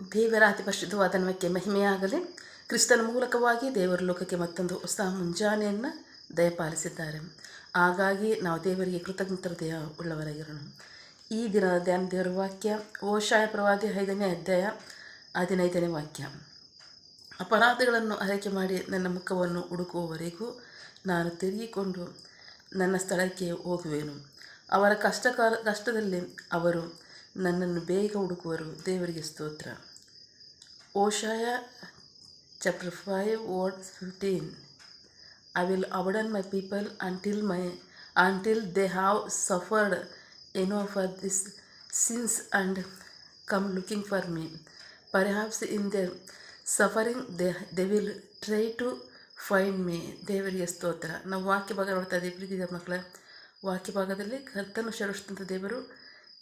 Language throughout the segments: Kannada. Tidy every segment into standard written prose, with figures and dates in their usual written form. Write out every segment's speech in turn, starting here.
ದೇವರ ಅತಿ ಪರಿಶುದ್ಧವಾದ ನಾಮಕ್ಕೆ ಮಹಿಮೆಯಾಗಲಿ. ಕ್ರಿಸ್ತನ ಮೂಲಕವಾಗಿ ದೇವರ ಲೋಕಕ್ಕೆ ಮತ್ತೊಂದು ಹೊಸ ಮುಂಜಾನೆಯನ್ನು ದಯಪಾಲಿಸಿದ್ದಾರೆ. ಹಾಗಾಗಿ ನಾವು ದೇವರಿಗೆ ಕೃತಜ್ಞ ಹೃದಯ ಉಳ್ಳವರಾಗಿರೋಣ. ಈ ದಿನದ ಧ್ಯಾನ ದೇವರ ವಾಕ್ಯ ಓಷಾಯ ಪ್ರವಾದಿ 5ನೇ ಅಧ್ಯಾಯ 15ನೇ ವಾಕ್ಯ. ಅಪರಾಧಗಳನ್ನು ಆರೈಕೆ ಮಾಡಿ ನನ್ನ ಮುಖವನ್ನು ಹುಡುಕುವವರೆಗೂ ನಾನು ತಿರುಗಿಕೊಂಡು ನನ್ನ ಸ್ಥಳಕ್ಕೆ ಹೋಗುವೆನು. ಅವರ ಕಷ್ಟದಲ್ಲಿ ಅವರು ನನ್ನನ್ನು ಬೇಗ ಹುಡುಕುವರು. ದೇವರಿಗೆ ಸ್ತೋತ್ರ. ಓಷಾಯ chapter 5 verse 15. I will abandon my people until they have suffered enough for these sins and come looking for me. Perhaps in their suffering they will try to find me. ದೇವರಿಗೆ ಸ್ತೋತ್ರ. ನಾವು ವಾಕ್ಯ ಭಾಗ ನೋಡ್ತಾ ಇದ್ದೀವಿ. ಪ್ರೀತಿಯ ಮಕ್ಕಳ, ವಾಕ್ಯ ಭಾಗದಲ್ಲಿ ಕರ್ತನು ಶರಣುವಂಥ ದೇವರು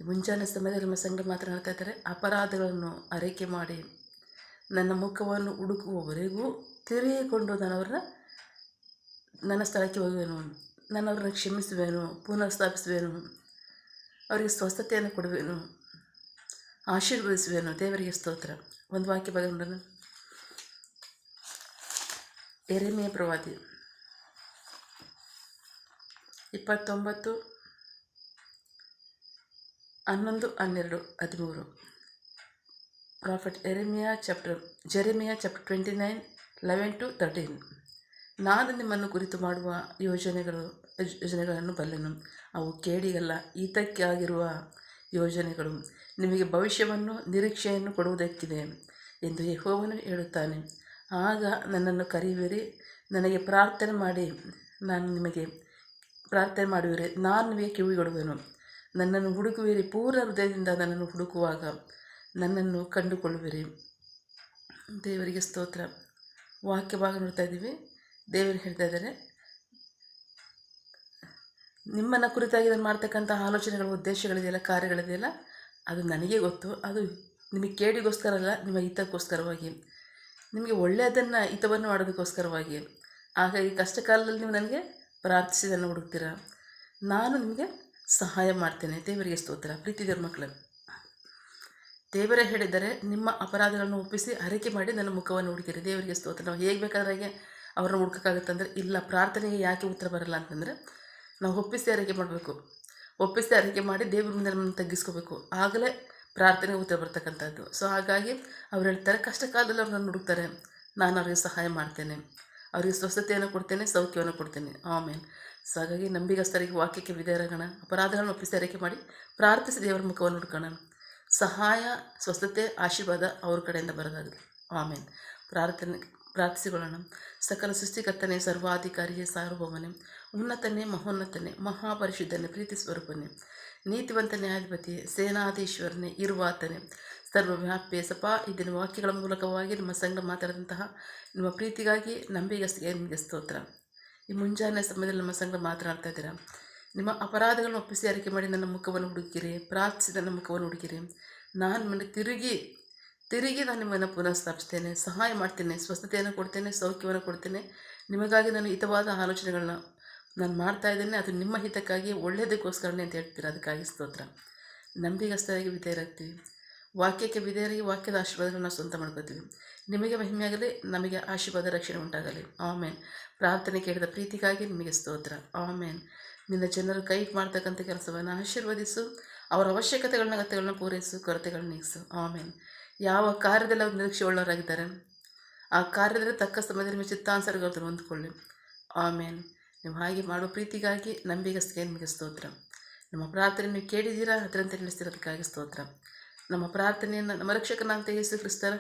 ಮುಂಜಾನೆ ಸಮಯದಲ್ಲಿ ನಮ್ಮ ಸಂಘ ಮಾತನಾಡ್ತಾ ಇದ್ದಾರೆ. ಅಪರಾಧಗಳನ್ನು ಆರೈಕೆ ಮಾಡಿ ನನ್ನ ಮುಖವನ್ನು ಹುಡುಕುವವರೆಗೂ ತಿರುಗಿಕೊಂಡು ನನ್ನ ಸ್ಥಳಕ್ಕೆ ಹೋಗುವೆನು. ನನ್ನವ್ರನ್ನ ಕ್ಷಮಿಸುವೆನು, ಪುನಃ ಸ್ಥಾಪಿಸುವೆನು, ಅವರಿಗೆ ಸ್ವಸ್ಥತೆಯನ್ನು ಕೊಡುವೆನು, ಆಶೀರ್ವದಿಸುವೆನು. ದೇವರಿಗೆ ಸ್ತೋತ್ರ. ಒಂದು ವಾಕ್ಯ ಭಾಗ ನೋಡೋಣ. ಯೆರೆಮೀಯ ಪ್ರವಾದಿ 29:11-12-13. Prophet Jeremiah chapter 29 11-13. ನಾನು ನಿಮ್ಮನ್ನು ಕುರಿತು ಮಾಡುವ ಯೋಜನೆಗಳನ್ನು ಬಲ್ಲೆನು. ಅವು ಕೇಡಿಗಲ್ಲ, ಹಿತಕ್ಕಾಗಿರುವ ಯೋಜನೆಗಳು, ನಿಮಗೆ ಭವಿಷ್ಯವನ್ನು ನಿರೀಕ್ಷೆಯನ್ನು ಕೊಡುವುದಕ್ಕಿದೆ ಎಂದು ಯೆಹೋವನು ಹೇಳುತ್ತಾನೆ. ಆಗ ನನ್ನನ್ನು ಕರೆಯುವಿರಿ, ನನಗೆ ಪ್ರಾರ್ಥನೆ ಮಾಡುವಿರಿ, ನಾನು ನಿಮಗೆ ಕಿವಿಗೊಡುವೆನು. ನನ್ನನ್ನು ಹುಡುಕುವಿರಿ, ಪೂರ್ಣ ಹೃದಯದಿಂದ ನನ್ನನ್ನು ಹುಡುಕುವಾಗ ನನ್ನನ್ನು ಕಂಡುಕೊಳ್ಳುವಿರಿ. ದೇವರಿಗೆ ಸ್ತೋತ್ರ. ವಾಕ್ಯ ಭಾಗ ನೋಡ್ತಾ ಇದ್ದೀವಿ. ದೇವರು ಹೇಳ್ತಾ ಇದ್ದಾರೆ, ನಿಮ್ಮನ್ನು ಕುರಿತಾಗಿ ನಾನು ಮಾಡ್ತಕ್ಕಂಥ ಆಲೋಚನೆಗಳು, ಉದ್ದೇಶಗಳಿದೆಯಲ್ಲ, ಕಾರ್ಯಗಳಿದೆಯಲ್ಲ, ಅದು ನನಗೆ ಗೊತ್ತು. ಅದು ನಿಮಗೆ ಕೇಡಿಗೋಸ್ಕರ ಅಲ್ಲ, ನಿಮ್ಮ ಹಿತಕ್ಕೋಸ್ಕರವಾಗಿ, ನಿಮಗೆ ಒಳ್ಳೆಯದನ್ನು ಹಿತವನ್ನು ಮಾಡೋದಕ್ಕೋಸ್ಕರವಾಗಿ. ಹಾಗಾಗಿ ಕಷ್ಟ ಕಾಲದಲ್ಲಿ ನೀವು ನನಗೆ ಪ್ರಾರ್ಥಿಸಿದನ್ನು ಹುಡುಕ್ತೀರಾ, ನಾನು ನಿಮಗೆ ಸಹಾಯ ಮಾಡ್ತೇನೆ. ದೇವರಿಗೆ ಸ್ತೋತ್ರ. ಪ್ರೀತಿದೇವ್ರ ಮಕ್ಕಳು, ದೇವರೇ ಹೇಳಿದರೆ ನಿಮ್ಮ ಅಪರಾಧಗಳನ್ನು ಒಪ್ಪಿಸಿ ಆರೈಕೆ ಮಾಡಿ ನನ್ನ ಮುಖವನ್ನು ಹುಡುಕಿರಿ. ದೇವರಿಗೆ ಸ್ತೋತ್ರ. ನಾವು ಹೇಗೆ ಬೇಕಾದ್ರೆ ಅವ್ರನ್ನ ಹುಡ್ಕೋಕ್ಕಾಗುತ್ತಂದರೆ ಇಲ್ಲ. ಪ್ರಾರ್ಥನೆಗೆ ಯಾಕೆ ಉತ್ತರ ಬರಲ್ಲ ಅಂತಂದರೆ ನಾವು ಒಪ್ಪಿಸಿ ಆರೈಕೆ ಮಾಡಬೇಕು. ಒಪ್ಪಿಸಿ ಆರೈಕೆ ಮಾಡಿ ದೇವ್ರ ಮುಂದೆ ನಮ್ಮನ್ನು ತಗ್ಗಿಸ್ಕೋಬೇಕು. ಆಗಲೇ ಪ್ರಾರ್ಥನೆಗೆ ಉತ್ತರ ಬರ್ತಕ್ಕಂಥದ್ದು. ಸೊ ಹಾಗಾಗಿ ಅವ್ರು ಹೇಳ್ತಾರೆ, ಕಷ್ಟ ಕಾಲದಲ್ಲಿ ಅವ್ರು ನನ್ನ ಹುಡುಕ್ತಾರೆ, ನಾನು ಅವ್ರಿಗೆ ಸಹಾಯ ಮಾಡ್ತೇನೆ, ಅವರಿಗೆ ಸ್ವಸ್ಥತೆಯನ್ನು ಕೊಡ್ತೇನೆ, ಸೌಖ್ಯವನ್ನು ಕೊಡ್ತೇನೆ. ಆಮೇಲೆ ಸೊ ಹಾಗಾಗಿ ನಂಬಿಗಸ್ತರಿಗೆ ವಾಕ್ಯಕ್ಕೆ ವಿಧೇಯರಾಗೋಣ. ಅಪರಾಧಗಳನ್ನು ಒಪ್ಪಿಸಿ ಆರೈಕೆ ಮಾಡಿ ಪ್ರಾರ್ಥಿಸಿ ದೇವರ ಮುಖವನ್ನು ಹುಡ್ಕೋಣ. ಸಹಾಯ, ಸ್ವಸ್ಥತೆ, ಆಶೀರ್ವಾದ ಅವ್ರ ಕಡೆಯಿಂದ ಬರೋದಾಗಲಿ. ಆಮೇಲೆ ಪ್ರಾರ್ಥಿಸಿಕೊಳ್ಳೋಣ. ಸಕಲ ಸೃಷ್ಟಿಕರ್ತನೇ, ಸರ್ವಾಧಿಕಾರಿಯೇ, ಸಾರ್ವಭೌಮನೇ, ಉನ್ನತನೇ, ಮಹೋನ್ನತನೇ, ಮಹಾಪರಿಶುದ್ಧನೇ, ಪ್ರೀತಿ ಸ್ವರೂಪನೇ, ನೀತಿವಂತ ನ್ಯಾಯಾಧಿಪತಿ, ಸೇನಾಧೀಶ್ವರನೇ, ಇರುವಾತನೇ, ಸರ್ವವ್ಯಾಪ್ಯ ಸಪ. ಇದನ್ನು ವಾಕ್ಯಗಳ ಮೂಲಕವಾಗಿ ನಮ್ಮ ಸಂಘ ಮಾತಾಡಿದಂತಹ ನಿಮ್ಮ ಪ್ರೀತಿಗಾಗಿ ನಂಬಿಗಸ್ತಿಗೆ ನಿಮಗೆ ಸ್ತೋತ್ರ. ಈ ಮುಂಜಾನೆ ಸಮಯದಲ್ಲಿ ನಮ್ಮ ಸಂಘ ಮಾತನಾಡ್ತಾ ಇದ್ದೀರಾ. ನಿಮ್ಮ ಅಪರಾಧಗಳನ್ನು ಒಪ್ಪಿಸಿ ಆರೈಕೆ ಮಾಡಿ ನನ್ನ ಮುಖವನ್ನು ಹುಡುಕಿರಿ, ಪ್ರಾರ್ಥಿಸಿ ನನ್ನ ಮುಖವನ್ನು ಹುಡುಕಿರಿ. ನಾನು ನಿಮ್ಮನ್ನು ತಿರುಗಿ ನಾನು ನಿಮ್ಮನ್ನು ಪುನಃ ಸ್ಥಾಪಿಸ್ತೇನೆ, ಸಹಾಯ ಮಾಡ್ತೇನೆ, ಸ್ವಸ್ಥತೆಯನ್ನು ಕೊಡ್ತೇನೆ, ಸೌಖ್ಯವನ್ನು ಕೊಡ್ತೇನೆ. ನಿಮಗಾಗಿ ನಾನು ಹಿತವಾದ ಆಲೋಚನೆಗಳನ್ನ ನಾನು ಮಾಡ್ತಾ ಇದ್ದೇನೆ. ಅದು ನಿಮ್ಮ ಹಿತಕ್ಕಾಗಿ, ಒಳ್ಳೆಯದಕ್ಕೋಸ್ಕರನೇ ಅಂತ ಹೇಳ್ತೀರಾ. ಅದಕ್ಕಾಗಿ ಸ್ತೋತ್ರ. ನಂಬಿಗಸ್ತರಾಗಿ ವಿಧೇಯರಾಗ್ತೀವಿ. ವಾಕ್ಯಕ್ಕೆ ವಿಧೇಯರಾಗಿ ವಾಕ್ಯದ ಆಶೀರ್ವಾದಗಳನ್ನ ಸ್ವಂತ ಮಾಡ್ಕೋತೀವಿ. ನಿಮಗೆ ಮಹಿಮೆಯಾಗಲಿ, ನಮಗೆ ಆಶೀರ್ವಾದ, ರಕ್ಷಣೆ ಉಂಟಾಗಲಿ. ಆಮೇನ್. ಪ್ರಾರ್ಥನೆ ಕೇಳಿದ ಪ್ರೀತಿಗಾಗಿ ನಿಮಗೆ ಸ್ತೋತ್ರ. ಆಮೇನ್. ನಿನ್ನ ಜನರು ಕೈ ಮಾಡ್ತಕ್ಕಂಥ ಕೆಲಸವನ್ನು ಆಶೀರ್ವದಿಸು, ಅವರ ಅಗತ್ಯಗಳನ್ನ ಪೂರೈಸು, ಕೊರತೆಗಳನ್ನ ನೀಗಿಸು. ಆಮೇನ್. ಯಾವ ಕಾರ್ಯದಲ್ಲಿ ಅವರು ನಿರೀಕ್ಷೆ ಉಳ್ಳವರಾಗಿದ್ದಾರೆ, ಆ ಕಾರ್ಯದಲ್ಲಿ ತಕ್ಕ ಸಮಯದಲ್ಲಿ ನಿಮ್ಮ ಚಿತ್ತಾನುಸಾರಗಳನ್ನು ಹೊಂದಿಕೊಳ್ಳಿ. ಆಮೇನ್. ನೀವು ಹಾಗೆ ಮಾಡುವ ಪ್ರೀತಿಗಾಗಿ, ನಂಬಿಗಸ್ತಿಗೆ ನಿಮಗೆ ಸ್ತೋತ್ರ. ನಮ್ಮ ಪ್ರಾರ್ಥನೆ ನೀವು ಕೇಳಿದ್ದೀರಾ, ಅದರಂತೆ ನಿಲ್ಲಿಸ್ತಿರೋದಕ್ಕಾಗಿ ಸ್ತೋತ್ರ. ನಮ್ಮ ಪ್ರಾರ್ಥನೆಯನ್ನು ನಮ್ಮ ರಕ್ಷಕನಾದಂಥ ಯೇಸು ಕ್ರಿಸ್ತರ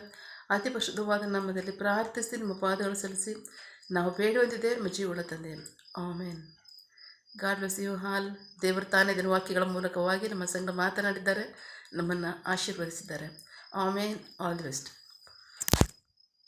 ಅತಿ ಪರಿಶುದ್ಧವಾದ ನಾಮದಲ್ಲಿ ಪ್ರಾರ್ಥಿಸಿ ನಿಮ್ಮ ಪಾದಗಳು ಸಲ್ಲಿಸಿ ನಾವು ಬೇಡುವಂತಿದೆ ನಿಮ್ಮ ಜೀವಳ ತಂದೆ. Amen. God bless you all. ದೇವರು ತಾನೇ ಇದರ ವಾಕ್ಯಗಳ ಮೂಲಕವಾಗಿ ನಮ್ಮ ಸಂಘ ಮಾತನಾಡಿದ್ದಾರೆ, ನಮ್ಮನ್ನು ಆಶೀರ್ವದಿಸಿದ್ದಾರೆ. ಆಮೇನ್. All the best.